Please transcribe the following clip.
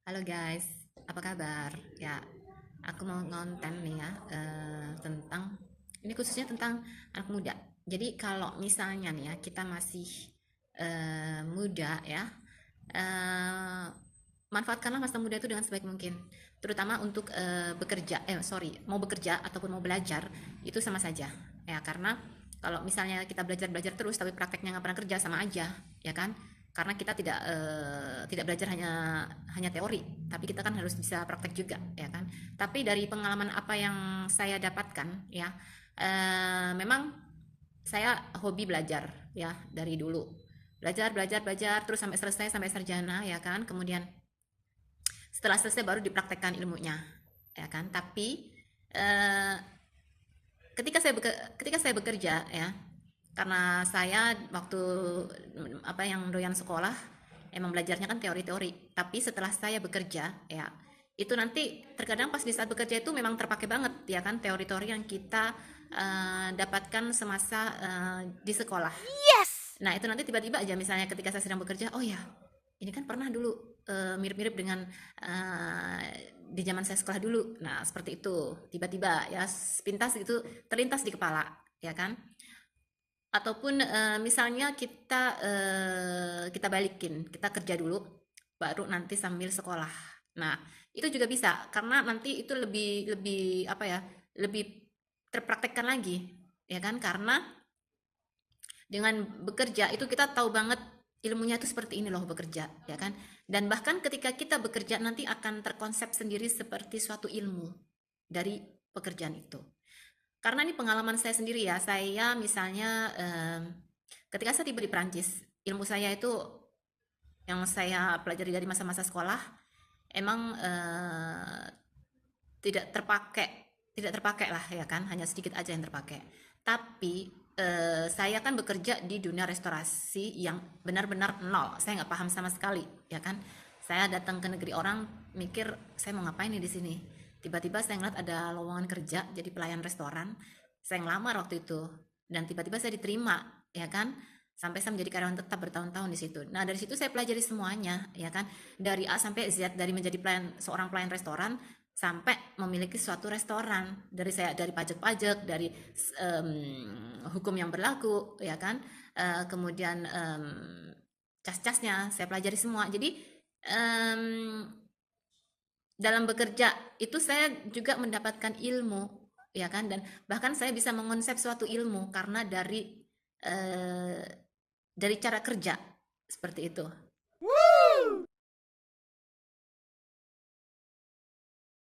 Halo guys, apa kabar? Ya, aku mau ngonten nih ya tentang ini khususnya tentang anak muda. Jadi kalau misalnya nih ya kita masih muda ya, eh, manfaatkanlah masa muda itu dengan sebaik mungkin. Terutama untuk bekerja, sorry, mau bekerja ataupun mau belajar itu sama saja ya karena kalau misalnya kita belajar belajar terus tapi prakteknya nggak pernah kerja sama aja ya kan karena kita tidak belajar hanya teori, tapi kita kan harus bisa praktek juga, ya kan. Tapi dari pengalaman apa yang saya dapatkan, ya, memang saya hobi belajar, ya, dari dulu. Belajar, belajar, belajar, terus sampai selesai, sampai sarjana, ya kan. Kemudian setelah selesai baru dipraktekkan ilmunya, ya kan. Tapi eh, ketika saya bekerja, ya, karena saya waktu apa yang doyan sekolah emang belajarnya kan teori-teori, tapi setelah saya bekerja ya itu nanti terkadang pas di saat bekerja itu memang terpakai banget ya kan teori-teori yang kita dapatkan semasa di sekolah. Yes! Nah, itu nanti tiba-tiba aja misalnya ketika saya sedang bekerja, oh ya, ini kan pernah dulu mirip-mirip dengan eh, di zaman saya sekolah dulu. Nah, seperti itu. Tiba-tiba ya sepintas itu terlintas di kepala, ya kan? Ataupun misalnya kita balikin, kita kerja dulu, baru nanti sambil sekolah. Nah, itu juga bisa karena nanti itu lebih lebih apa ya, lebih terpraktekkan lagi, ya kan? Karena dengan bekerja itu kita tahu banget ilmunya itu seperti ini loh bekerja, ya kan? Dan bahkan ketika kita bekerja nanti akan terkonsep sendiri seperti suatu ilmu dari pekerjaan itu. Karena ini pengalaman saya sendiri ya, saya misalnya ketika saya tiba di Prancis, ilmu saya itu yang saya pelajari dari masa-masa sekolah emang tidak terpakai, tidak terpakai lah ya kan, hanya sedikit aja yang terpakai. Tapi saya kan bekerja di dunia restorasi yang benar-benar nol, saya nggak paham sama sekali ya kan. Saya datang ke negeri orang mikir saya mau ngapain nih di sini. Tiba-tiba saya ngeliat ada lowongan kerja jadi pelayan restoran. Saya ngelamar waktu itu dan tiba-tiba saya diterima ya kan. Sampai saya menjadi karyawan tetap bertahun-tahun di situ. Nah, dari situ saya pelajari semuanya ya kan. Dari A sampai Z, dari menjadi seorang pelayan restoran sampai memiliki suatu restoran, dari pajak-pajak, dari hukum yang berlaku ya kan. Kemudian cas-casnya saya pelajari semua. Jadi dalam bekerja itu saya juga mendapatkan ilmu ya kan, dan bahkan saya bisa mengonsep suatu ilmu karena dari cara kerja seperti itu.